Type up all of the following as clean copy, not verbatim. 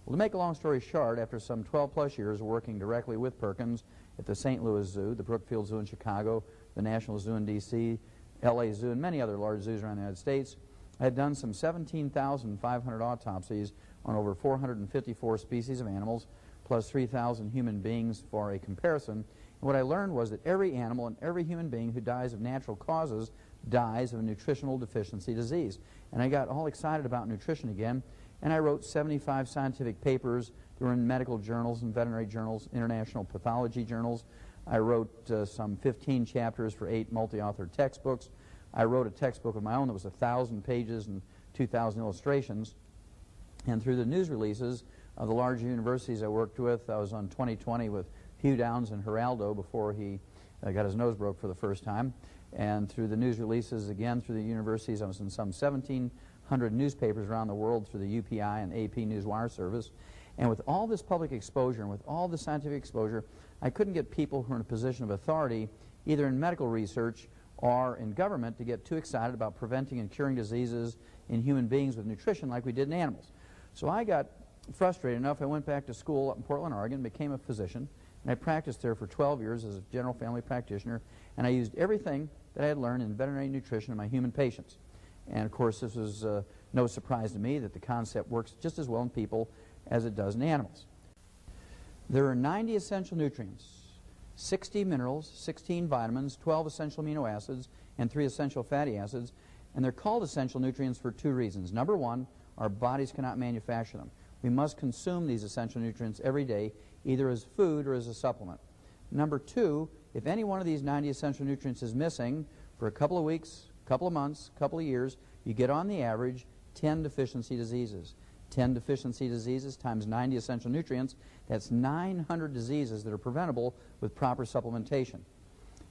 Well, to make a long story short, after some 12-plus years working directly with Perkins at the St. Louis Zoo, the Brookfield Zoo in Chicago, the National Zoo in D.C., L.A. Zoo, and many other large zoos around the United States, I had done some 17,500 autopsies on over 454 species of animals, plus 3,000 human beings for a comparison. And what I learned was that every animal and every human being who dies of natural causes dies of a nutritional deficiency disease. And I got all excited about nutrition again, and I wrote 75 scientific papers that were in medical journals and veterinary journals, international pathology journals. I wrote some 15 chapters for 8 multi-authored textbooks. I wrote a textbook of my own that was 1,000 pages and 2,000 illustrations. And through the news releases of the large universities I worked with, I was on 20/20 with Hugh Downs and Geraldo before he got his nose broke for the first time. And through the news releases, again, through the universities, I was in some 1,700 newspapers around the world through the UPI and AP Newswire service. And with all this public exposure and with all the scientific exposure, I couldn't get people who are in a position of authority, either in medical research or in government, to get too excited about preventing and curing diseases in human beings with nutrition like we did in animals. So I got frustrated enough, I went back to school up in Portland, Oregon, became a physician, and I practiced there for 12 years as a general family practitioner, and I used everything that I had learned in veterinary nutrition in my human patients. And of course, this was no surprise to me that the concept works just as well in people as it does in animals. There are 90 essential nutrients, 60 minerals, 16 vitamins, 12 essential amino acids, and 3 essential fatty acids, and they're called essential nutrients for 2 reasons. Number one, our bodies cannot manufacture them. We must consume these essential nutrients every day, either as food or as a supplement. Number two, if any one of these 90 essential nutrients is missing for a couple of weeks, couple of months, couple of years, you get on the average 10 deficiency diseases. 10 deficiency diseases times 90 essential nutrients, that's 900 diseases that are preventable with proper supplementation.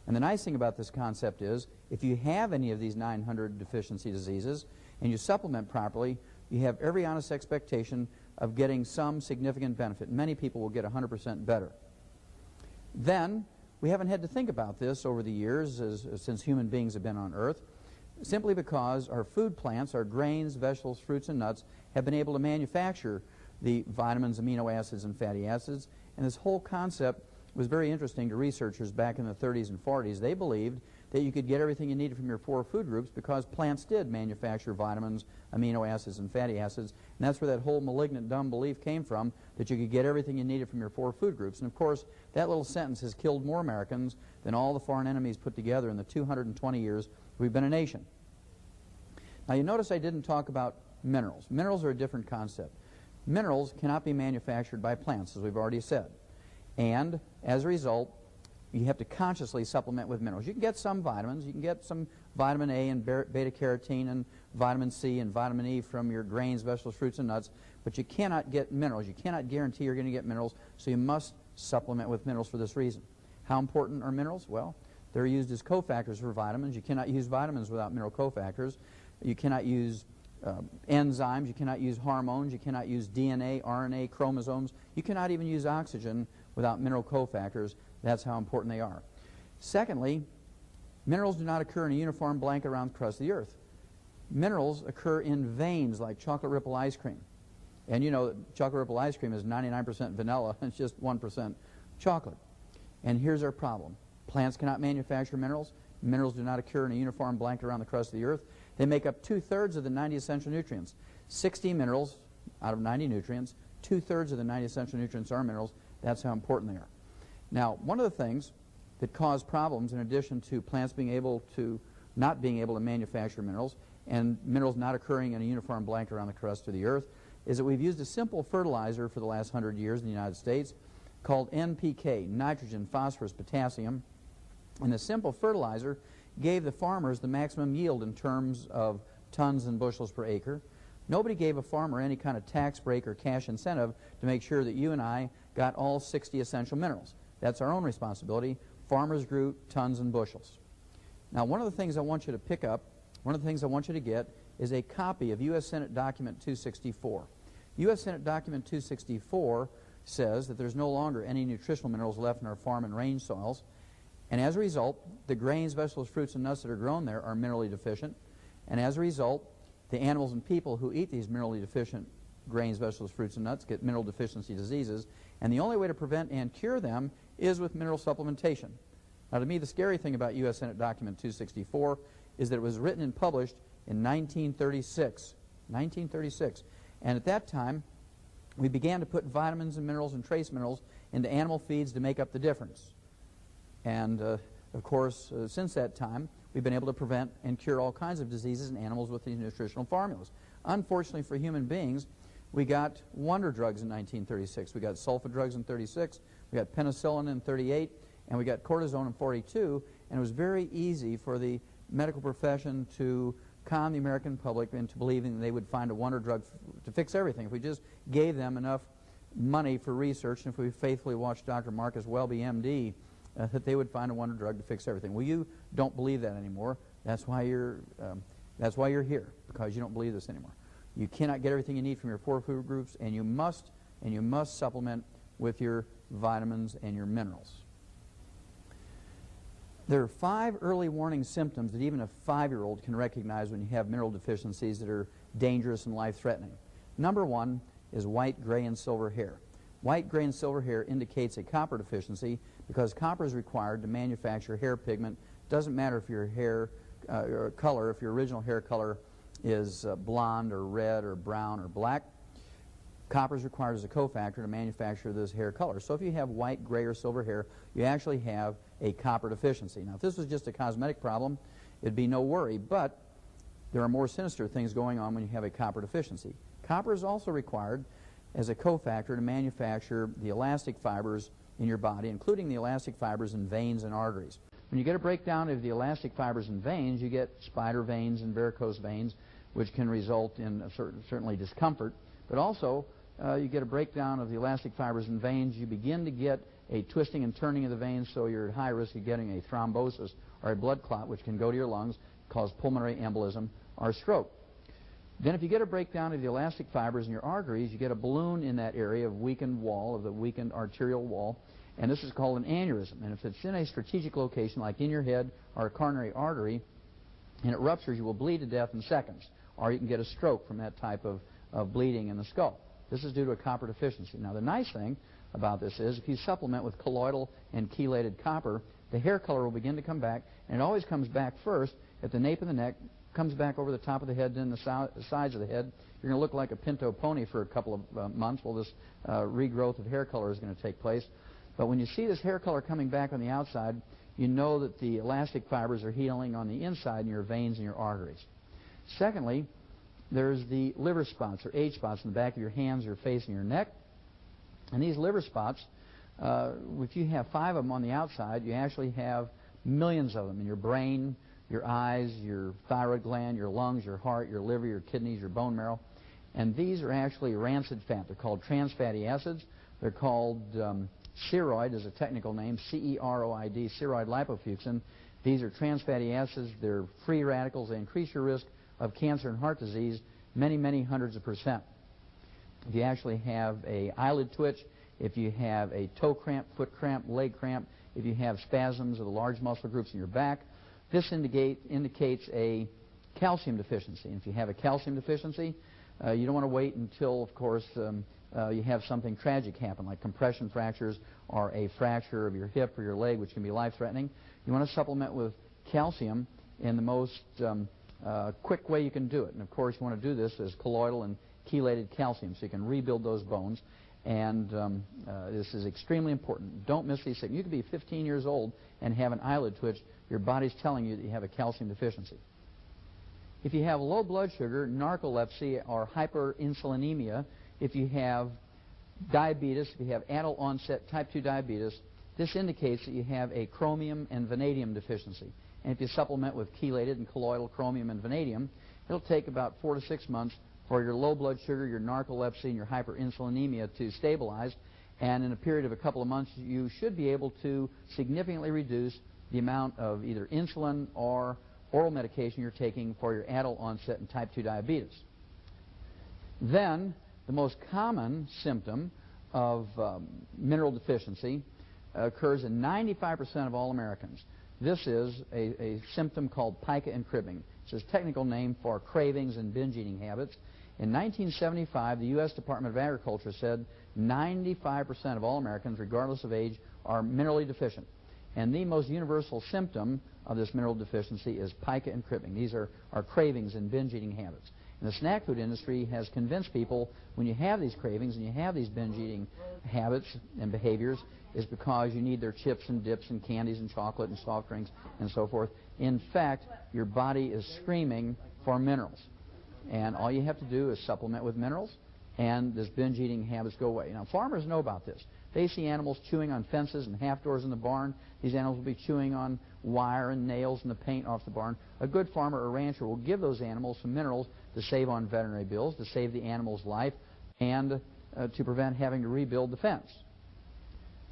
And the nice thing about this concept is, if you have any of these 900 deficiency diseases and you supplement properly, you have every honest expectation of getting some significant benefit. Many people will get 100% better. Then, we haven't had to think about this over the years since human beings have been on Earth, simply because our food plants, our grains, vegetables, fruits, and nuts, have been able to manufacture the vitamins, amino acids, and fatty acids. And this whole concept was very interesting to researchers back in the 30s and 40s. They believed that you could get everything you needed from your 4 food groups because plants did manufacture vitamins, amino acids, and fatty acids. And that's where that whole malignant, dumb belief came from, that you could get everything you needed from your 4 food groups. And of course, that little sentence has killed more Americans than all the foreign enemies put together in the 220 years we've been a nation. Now, you notice I didn't talk about minerals. Minerals are a different concept. Minerals cannot be manufactured by plants, as we've already said. And as a result, you have to consciously supplement with minerals. You can get some vitamins. You can get some vitamin A and beta-carotene and vitamin C and vitamin E from your grains, vegetables, fruits, and nuts, but you cannot get minerals. You cannot guarantee you're going to get minerals, so you must supplement with minerals for this reason. How important are minerals? Well, they're used as cofactors for vitamins. You cannot use vitamins without mineral cofactors. You cannot use enzymes. You cannot use hormones. You cannot use DNA, RNA, chromosomes. You cannot even use oxygen without mineral cofactors. That's how important they are. Secondly, minerals do not occur in a uniform blanket around the crust of the earth. Minerals occur in veins like chocolate ripple ice cream. And you know that chocolate ripple ice cream is 99% vanilla and it's just 1% chocolate. And here's our problem. Plants cannot manufacture minerals. Minerals do not occur in a uniform blanket around the crust of the earth. They make up 2/3 of the 90 essential nutrients. 60 minerals out of 90 nutrients, 2/3 of the 90 essential nutrients are minerals. That's how important they are. Now, one of the things that cause problems, in addition to plants not being able to manufacture minerals and minerals not occurring in a uniform blanket around the crust of the earth, is that we've used a simple fertilizer for the last 100 years in the United States called NPK, nitrogen, phosphorus, potassium. And the simple fertilizer gave the farmers the maximum yield in terms of tons and bushels per acre. Nobody gave a farmer any kind of tax break or cash incentive to make sure that you and I got all 60 essential minerals. That's our own responsibility. Farmers grew tons and bushels. Now, one of the things I want you to pick up, one of the things I want you to get, is a copy of U.S. Senate Document 264. U.S. Senate Document 264 says that there's no longer any nutritional minerals left in our farm and range soils. And as a result, the grains, vegetables, fruits, and nuts that are grown there are minerally deficient. And as a result, the animals and people who eat these minerally deficient grains, vegetables, fruits, and nuts get mineral deficiency diseases, and the only way to prevent and cure them is with mineral supplementation. Now, to me, the scary thing about U.S. Senate Document 264 is that it was written and published in 1936. 1936. And at that time, we began to put vitamins and minerals and trace minerals into animal feeds to make up the difference. And, of course, since that time, we've been able to prevent and cure all kinds of diseases in animals with these nutritional formulas. Unfortunately for human beings, we got wonder drugs in 1936. We got sulfa drugs in 36. We got penicillin in 38. And we got cortisone in 42. And it was very easy for the medical profession to con the American public into believing they would find a wonder drug to fix everything. If we just gave them enough money for research, and if we faithfully watched Dr. Marcus Welby, MD, that they would find a wonder drug to fix everything. Well, you don't believe that anymore. That's why you're here, because you don't believe this anymore. You cannot get everything you need from your four food groups, and you must supplement with your vitamins and your minerals. There are 5 early warning symptoms that even a 5-year-old can recognize when you have mineral deficiencies that are dangerous and life-threatening. Number 1 is white, gray, and silver hair. White, gray, and silver hair indicates a copper deficiency because copper is required to manufacture hair pigment. Doesn't matter if your hair color, if your original hair color is blonde or red or brown or black. Copper is required as a cofactor to manufacture this hair color. So if you have white, gray, or silver hair, you actually have a copper deficiency. Now, if this was just a cosmetic problem, it'd be no worry, but there are more sinister things going on when you have a copper deficiency. Copper is also required as a cofactor to manufacture the elastic fibers in your body, including the elastic fibers in veins and arteries. When you get a breakdown of the elastic fibers in veins, you get spider veins and varicose veins, which can result in certainly discomfort, but also you get a breakdown of the elastic fibers in veins. You begin to get a twisting and turning of the veins, so you're at high risk of getting a thrombosis or a blood clot, which can go to your lungs, cause pulmonary embolism or stroke. Then if you get a breakdown of the elastic fibers in your arteries, you get a balloon in that area of weakened wall, of the weakened arterial wall, and this is called an aneurysm. And if it's in a strategic location, like in your head or a coronary artery, and it ruptures, you will bleed to death in seconds, or you can get a stroke from that type of bleeding in the skull. This is due to a copper deficiency. Now, the nice thing about this is if you supplement with colloidal and chelated copper, the hair color will begin to come back, and it always comes back first at the nape of the neck, comes back over the top of the head, then the sides of the head. You're going to look like a pinto pony for a couple of months while this regrowth of hair color is going to take place. But when you see this hair color coming back on the outside, you know that the elastic fibers are healing on the inside in your veins and your arteries. Secondly, there's the liver spots or age spots in the back of your hands, your face, and your neck. And these liver spots, if you have 5 of them on the outside, you actually have millions of them in your brain, your eyes, your thyroid gland, your lungs, your heart, your liver, your kidneys, your bone marrow. And these are actually rancid fat. They're called trans fatty acids. They're called ceroid is a technical name, C-E-R-O-I-D, ceroid lipofusin. These are trans fatty acids. They're free radicals. They increase your risk of cancer and heart disease many, many hundreds of %. If you actually have a eyelid twitch, if you have a toe cramp, foot cramp, leg cramp, if you have spasms of the large muscle groups in your back, this indicates a calcium deficiency. And if you have a calcium deficiency, you don't want to wait until, of course, you have something tragic happen, like compression fractures or a fracture of your hip or your leg, which can be life-threatening. You want to supplement with calcium in the most quick way you can do it. And, of course, you want to do this as colloidal and chelated calcium, so you can rebuild those bones. And this is extremely important. Don't miss these things. You could be 15 years old and have an eyelid twitch. Your body's telling you that you have a calcium deficiency. If you have low blood sugar, narcolepsy, or hyperinsulinemia, if you have diabetes, if you have adult onset type 2 diabetes, this indicates that you have a chromium and vanadium deficiency. And if you supplement with chelated and colloidal chromium and vanadium, it'll take about 4 to 6 months for your low blood sugar, your narcolepsy, and your hyperinsulinemia to stabilize. And in a period of a couple of months, you should be able to significantly reduce the amount of either insulin or oral medication you're taking for your adult onset and type 2 diabetes. Then, the most common symptom of mineral deficiency occurs in 95% of all Americans. This is a symptom called pica and cribbing. It's a technical name for cravings and binge eating habits. In 1975, the U.S. Department of Agriculture said 95% of all Americans, regardless of age, are minerally deficient. And the most universal symptom of this mineral deficiency is pica and cribbing. These are cravings and binge eating habits. And the snack food industry has convinced people when you have these cravings and you have these binge eating habits and behaviors is because you need their chips and dips and candies and chocolate and soft drinks and so forth. In fact, your body is screaming for minerals. And all you have to do is supplement with minerals, and this binge eating habits go away. Now, farmers know about this. They see animals chewing on fences and half doors in the barn. These animals will be chewing on wire and nails and the paint off the barn. A good farmer or rancher will give those animals some minerals to save on veterinary bills, to save the animal's life, and to prevent having to rebuild the fence.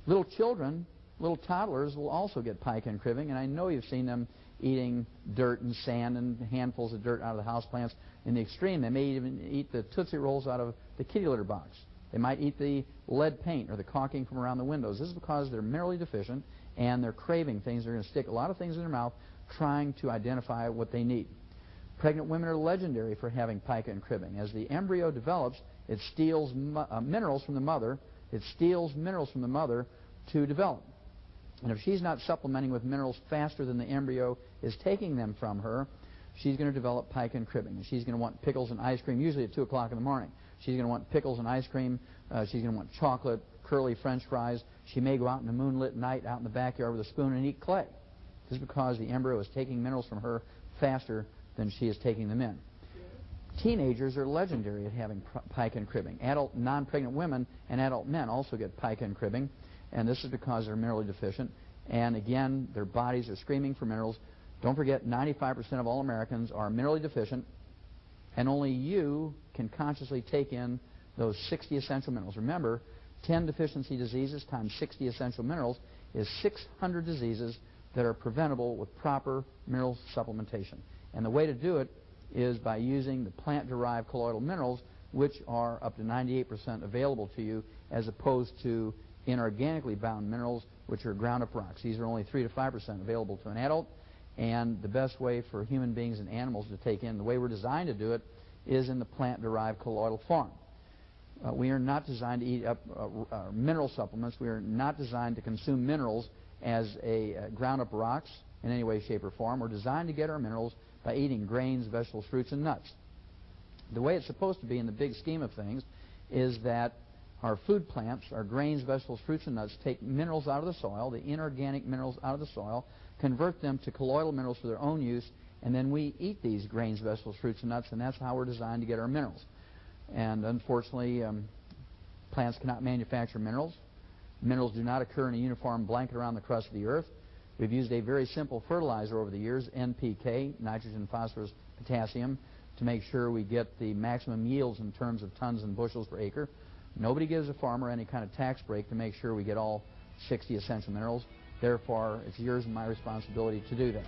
Little children, little toddlers will also get pica and cribbing, and I know you've seen them eating dirt and sand and handfuls of dirt out of the houseplants. In the extreme, they may even eat the Tootsie Rolls out of the kitty litter box. They might eat the lead paint or the caulking from around the windows. This is because they're minerally deficient and they're craving things. They're going to stick a lot of things in their mouth trying to identify what they need. Pregnant women are legendary for having pica and cribbing. As the embryo develops, it steals minerals from the mother. It steals minerals from the mother to develop. And if she's not supplementing with minerals faster than the embryo is taking them from her, she's going to develop pica and cribbing. And she's going to want pickles and ice cream, usually at 2 o'clock in the morning. She's going to want pickles and ice cream. She's going to want chocolate, curly French fries. She may go out in a moonlit night out in the backyard with a spoon and eat clay. This is because the embryo is taking minerals from her faster than she is taking them in. Teenagers are legendary at having pica and cribbing. Adult non-pregnant women and adult men also get pica and cribbing, and this is because they're minerally deficient. And again, their bodies are screaming for minerals. Don't forget, 95% of all Americans are minerally deficient, and only you can consciously take in those 60 essential minerals. Remember, 10 deficiency diseases times 60 essential minerals is 600 diseases that are preventable with proper mineral supplementation. And the way to do it is by using the plant-derived colloidal minerals, which are up to 98% available to you, as opposed to inorganically bound minerals, which are ground-up rocks. These are only 3 to 5% available to an adult, and the best way for human beings and animals to take in, the way we're designed to do it, is in the plant-derived colloidal form. We are not designed to eat up mineral supplements. We are not designed to consume minerals as ground-up rocks in any way, shape, or form. We're designed to get our minerals by eating grains, vegetables, fruits, and nuts. The way it's supposed to be in the big scheme of things is that our food plants, our grains, vegetables, fruits, and nuts, take minerals out of the soil, the inorganic minerals out of the soil, convert them to colloidal minerals for their own use, and then we eat these grains, vegetables, fruits, and nuts, and that's how we're designed to get our minerals. And unfortunately, plants cannot manufacture minerals. Minerals do not occur in a uniform blanket around the crust of the earth. We've used a very simple fertilizer over the years, NPK, nitrogen, phosphorus, potassium, to make sure we get the maximum yields in terms of tons and bushels per acre. Nobody gives a farmer any kind of tax break to make sure we get all 60 essential minerals. Therefore, it's yours and my responsibility to do that.